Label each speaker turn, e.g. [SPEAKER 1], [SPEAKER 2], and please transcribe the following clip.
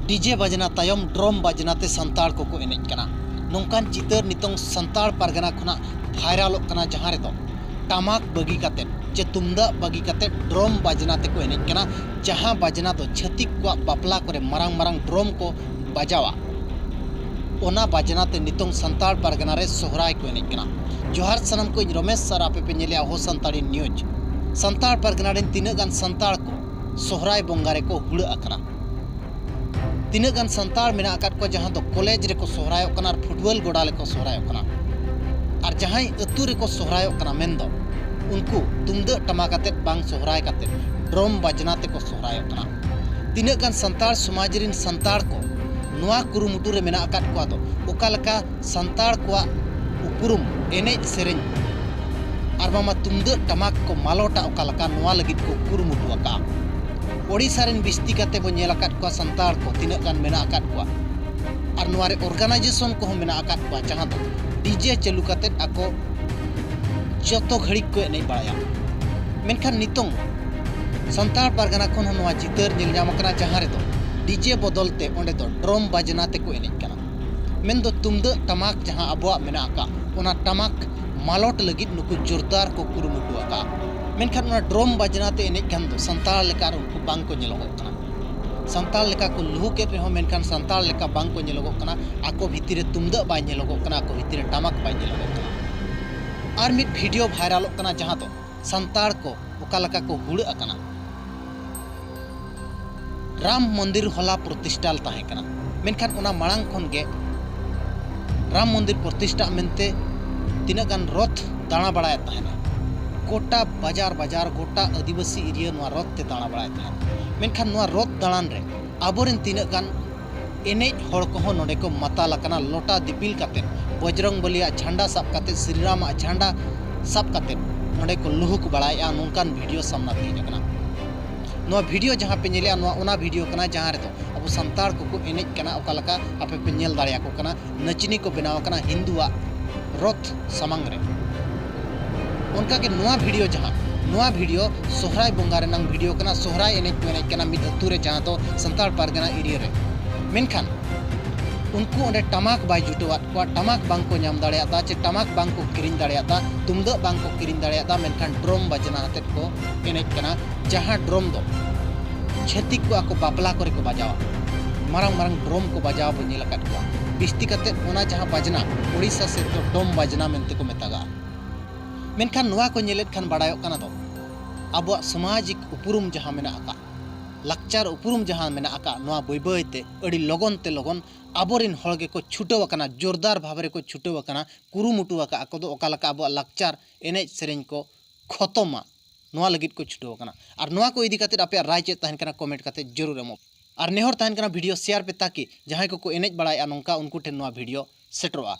[SPEAKER 1] DJ बजना तायम drum बजनाते संताड़ को एनेज कना नोंकान चितर नितोंग संताड़ पारगना खुना भाइरालोग कना जहां रे दो टमाक बगी काते चे तुमदा बगी काते ड्रम बजनाते को एनेज कना जहां बजना दो छतिक को बापला करे मरांग मरांग ड्रम को बजावा ओना बजनाते नितोंग संताड़ पारगना रे सोहराय को एनेज कना जोहार सनम को रमेश सर आपे पे नेलिया हो संताड़ी न्यूज संताड़ पारगना रे तीना गान संताड़ को सोहराय बंगारे को हुड़ अकना तीना गान संताड़ मेना अकात को जहां दो कॉलेज रे को सोहराय कना और फुटबॉल गोडा ले को सोहराय कना और जहां अतु रे को सोहराय कना मेन दो उनको तुमदा टमाकाते बांग सोहराय काते ड्रम बजनाते को सोहराय कना तीना गान संताड़ समाज रिन संताड़ को नुआ कुरुमुटु रे मेना अकात को दो ओकालका संताड़ को उपरुम एनेज सेरेñ और मामा तुमदा टमाक को मालोटा ओकालका नुआ लगित को कुरुमुटु अका ओडिशा रेन बिस्ती काते बो नेल अकात को संताड़ को तीना गान मेना अकात को और नुआ रे ऑर्गेनाइजेशन को मेना अकात को जहां दो डीजे चालू काते आको जतो घड़ी को एनेज बाया मेनखान नितोंग संताड़ पारगना खन नुआ चितर नेल जाम कना जहां रे दो डीजे बदलते ओंडे दो ड्रम बजनाते को एनेज कना मेन दो तुमदा टमाक जहां अबुआ मेना अका ओना टमाक मालोट लगित नुकु जोरदार को कुरुमुटु अका मेनखान ओना ड्रम बजनाते एनेज खान दो संताड़ लेका उनको बांग को नेलोगो कना संताड़ लेका को लुहु के रेहो मेनखान संताड़ लेका बांग को नेलोगो कना आको भितिरे तुमदा बाय नेलोगो कना आको भितिरे टमाक बाय नेलोगो कना और मिट वीडियो वायरल कना जहां दो संताड़ को ओकालका को हुड़ अकना राम मंदिर होला प्रतिष्ठाल ताहे कना मेनखान ओना मांग खन गे राम मंदिर प्रतिष्ठा मेनते तीना गान रथ दाणा बड़ाय ताहेना गोटा बाजार बाजार गोटा आदिवासी एरिया नुआ रथ ते दाणा बड़ाय ताहेना मेनखान नुआ रथ दाणान रे आबोरेन तीना गान एनेज हड़ को नोडे को माताल कना लोटा दिपिल काते बजरंग बलिया झंडा साब काते श्रीराम झंडा साब काते नोडे को लुहुक बड़ाया नोंकान वीडियो सामना थी कना नुआ वीडियो जहां पे नेलिया नुआ ओना वीडियो कना जहां रे तो अब संताड़ को एनेज कना ओकालका आपे पे नेल दाड़िया को कना नचनी को बनाव कना हिंदुआ रथ सामंग रे उनका के नुआ वीडियो जहां नुआ वीडियो सोहराय बंगा रे नंग वीडियो कना सोहराय एनेज कना मिद अतु रे जहां तो संताड़ पारगना एरिया रे मेनखान उनको ओंडे टमाक बाय जुटवात को टमाक बांग को नाम दाड़ियाता चे टमाक बांग को किरिन दाड़ियाता तुमदा बांग को किरिन दाड़ियाता मेनखान ड्रम बजना हते को एनेज कना जहां ड्रम दो छेतिक को आको बापला करे को बजावा मारंग मारंग ड्रम को बजावा बो नेल अकात को बिस्ती कते ओना जहां बजना ओडिशा से तो डोम बजना मेनते को मेतागा मेनखान नुआ को नेलेत खान बाड़ायो कना दो आबो सामाजिक उपरुम जहां मेना आका लक्चार उपरुम जहां मेना आका नुआ बय बयते अड़ी लगन ते लगन आबोरिन हळगे को छुटव कना जोरदार भाबरे को छुटव कना कुरुमुटु आका आको दो ओकालका आबो लक्चार एनेज सेरेñ को खतमा नुआ लगित को छुटव कना और नुआ को इदी खातिर आपे राय चे तहन कना कमेंट खाते जरूर एमो और नेहर तहन कना वीडियो शेयर पे ताकि जहां को एनेज बड़ाया नोंका उनको ठेन नुआ वीडियो सेटरोआ।